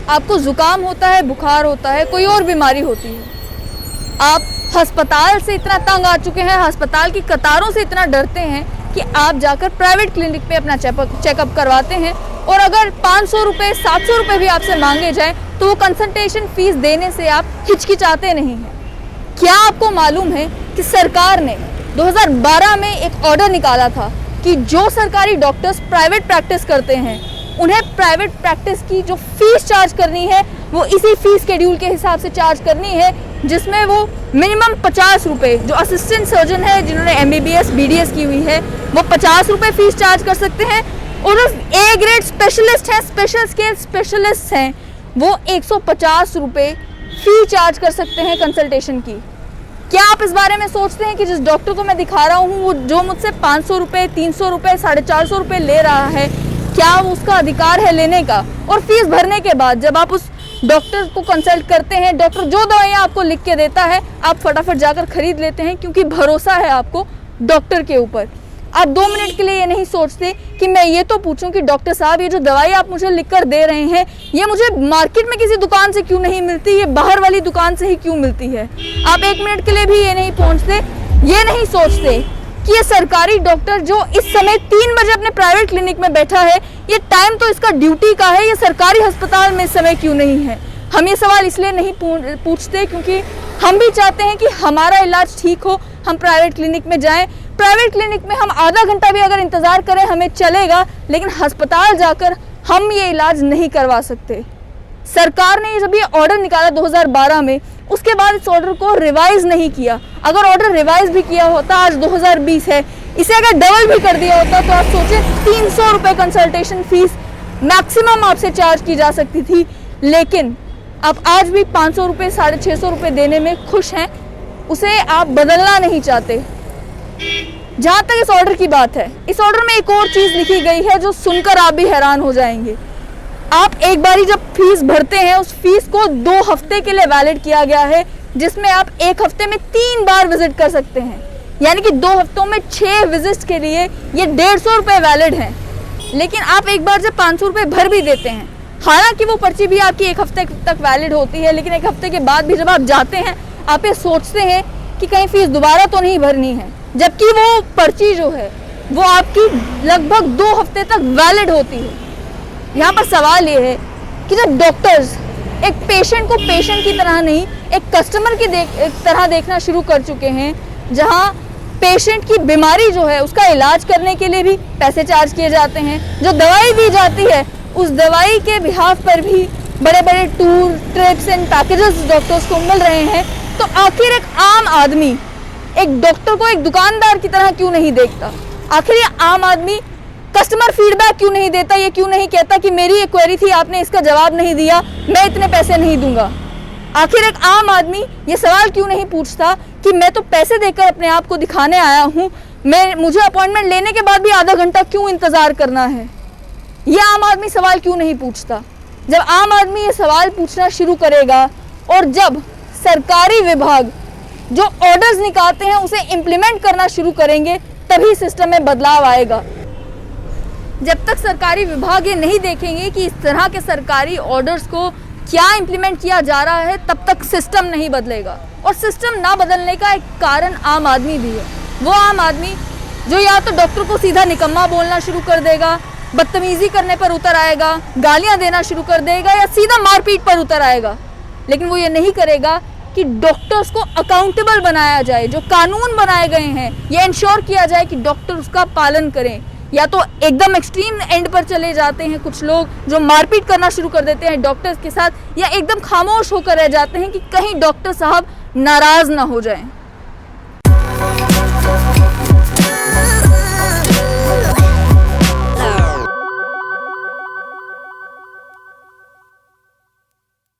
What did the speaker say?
आपको जुकाम होता है, बुखार होता है, कोई और बीमारी होती है, आप अस्पताल से इतना तंग आ चुके हैं, अस्पताल की कतारों से इतना डरते हैं कि आप जाकर प्राइवेट क्लिनिक पे अपना चेकअप करवाते हैं। और अगर 500 रुपये 700 रुपये भी आपसे मांगे जाए तो वो कंसल्टेशन फीस देने से आप हिचकिचाते नहीं हैं। क्या आपको मालूम है कि सरकार ने 2012 में एक ऑर्डर निकाला था कि जो सरकारी डॉक्टर्स प्राइवेट प्रैक्टिस करते हैं उन्हें प्राइवेट प्रैक्टिस की जो फीस चार्ज करनी है वो इसी फीस शेड्यूल के हिसाब से चार्ज करनी है, जिसमें वो मिनिमम 50 रुपये, जो असिस्टेंट सर्जन है जिन्होंने MBBS BDS की हुई है वो 50 रुपये फीस चार्ज कर सकते हैं, और A ग्रेड स्पेशलिस्ट हैं, स्पेशल स्केल स्पेशलिस्ट हैं, वो 150 रुपये फी चार्ज कर सकते हैं कंसल्टेशन की। क्या आप इस बारे में सोचते हैं कि जिस डॉक्टर को मैं दिखा रहा हूँ वो जो मुझसे 500 रुपये 300 रुपये 450 रुपये ले रहा है, क्या वो उसका अधिकार है लेने का? और फीस भरने के बाद जब आप उस डॉक्टर को कंसल्ट करते हैं, डॉक्टर जो दवाइयाँ आपको लिख के देता है आप फटाफट जाकर खरीद लेते हैं क्योंकि भरोसा है आपको डॉक्टर के ऊपर। आप 2 मिनट के लिए ये नहीं सोचते कि मैं ये तो पूछूं कि डॉक्टर साहब ये जो दवाई आप मुझे लिख कर दे रहे हैं ये मुझे मार्केट में किसी दुकान से क्यों नहीं मिलती, ये बाहर वाली दुकान से ही क्यों मिलती है। आप 1 मिनट के लिए भी ये नहीं पहुँचते, ये नहीं सोचते कि ये सरकारी डॉक्टर जो इस समय 3 बजे अपने प्राइवेट क्लिनिक में बैठा है, ये टाइम तो इसका ड्यूटी का है, ये सरकारी अस्पताल में इस समय क्यों नहीं है। हम ये सवाल इसलिए नहीं पूछते क्योंकि हम भी चाहते हैं कि हमारा इलाज ठीक हो, हम प्राइवेट क्लिनिक में जाएं। प्राइवेट क्लिनिक में हम आधा घंटा भी अगर इंतज़ार करें हमें चलेगा, लेकिन अस्पताल जाकर हम ये इलाज नहीं करवा सकते। सरकार ने जब ये ऑर्डर निकाला 2012 में, उसके बाद इस ऑर्डर को रिवाइज नहीं किया। अगर ऑर्डर रिवाइज भी किया होता, आज 2020 है, इसे अगर डबल भी कर दिया होता तो आप सोचें 300 रुपये कंसल्टेशन फीस मैक्सिमम आपसे चार्ज की जा सकती थी, लेकिन आप आज भी 500 रुपये 650 रुपये देने में खुश हैं, उसे आप बदलना नहीं चाहते। जहाँ तक इस ऑर्डर की बात है, इस ऑर्डर में एक और चीज़ लिखी गई है जो सुनकर आप भी हैरान हो जाएंगे। आप एक बारी जब फीस भरते हैं उस फीस को 2 हफ्ते के लिए वैलिड किया गया है, जिसमें आप 1 हफ्ते में 3 बार विजिट कर सकते हैं, यानी कि 2 हफ्तों में 6 विजिट्स के लिए ये 150 रुपये वैलिड हैं। लेकिन आप एक बार जब 500 रुपये भर भी देते हैं, हालांकि वो पर्ची भी आपकी 1 हफ्ते तक वैलिड होती है, लेकिन 1 हफ्ते के बाद भी जब आप जाते हैं आप ये सोचते हैं कि कहीं फीस दोबारा तो नहीं भरनी है, जबकि वो पर्ची जो है वो आपकी लगभग 2 हफ्ते तक वैलिड होती है। यहाँ पर सवाल ये है कि जब डॉक्टर्स एक पेशेंट को पेशेंट की तरह नहीं एक कस्टमर की तरह देखना शुरू कर चुके हैं, जहाँ पेशेंट की बीमारी जो है उसका इलाज करने के लिए भी पैसे चार्ज किए जाते हैं, जो दवाई दी जाती है उस दवाई के बिहाफ पर भी बड़े बड़े tour trips and packages doctors को मिल रहे हैं, तो आखिर एक आम आदमी एक डॉक्टर को एक दुकानदार की तरह क्यों नहीं देखता? आखिर ये आम आदमी कस्टमर फीडबैक क्यों नहीं देता? ये क्यों नहीं कहता कि मेरी एक क्वेरी थी, आपने इसका जवाब नहीं दिया, मैं इतने पैसे नहीं दूंगा? आखिर एक आम आदमी ये सवाल क्यों नहीं पूछता कि मैं तो पैसे देकर अपने आप को दिखाने आया हूँ, मुझे अपॉइंटमेंट लेने के बाद भी आधा घंटा क्यों इंतज़ार करना है? ये आम आदमी सवाल क्यों नहीं पूछता? जब आम आदमी ये सवाल पूछना शुरू करेगा और जब सरकारी विभाग जो ऑर्डर्स निकालते हैं उसे इम्प्लीमेंट करना शुरू करेंगे, तभी सिस्टम में बदलाव आएगा। जब तक सरकारी विभाग ये नहीं देखेंगे कि इस तरह के सरकारी ऑर्डर्स को क्या इम्प्लीमेंट किया जा रहा है, तब तक सिस्टम नहीं बदलेगा। और सिस्टम ना बदलने का एक कारण आम आदमी भी है। वो आम आदमी जो या तो डॉक्टर को सीधा निकम्मा बोलना शुरू कर देगा, बदतमीजी करने पर उतर आएगा, गालियां देना शुरू कर देगा, या सीधा मारपीट पर उतर आएगा, लेकिन वो ये नहीं करेगा कि डॉक्टर्स को अकाउंटेबल बनाया जाए। जो कानून बनाए गए हैं ये इंश्योर किया जाए कि डॉक्टर उसका पालन करें। या तो एकदम एक्सट्रीम एंड पर चले जाते हैं कुछ लोग जो मारपीट करना शुरू कर देते हैं डॉक्टर्स के साथ, या एकदम खामोश होकर रह जाते हैं कि कहीं डॉक्टर साहब नाराज ना हो जाएं।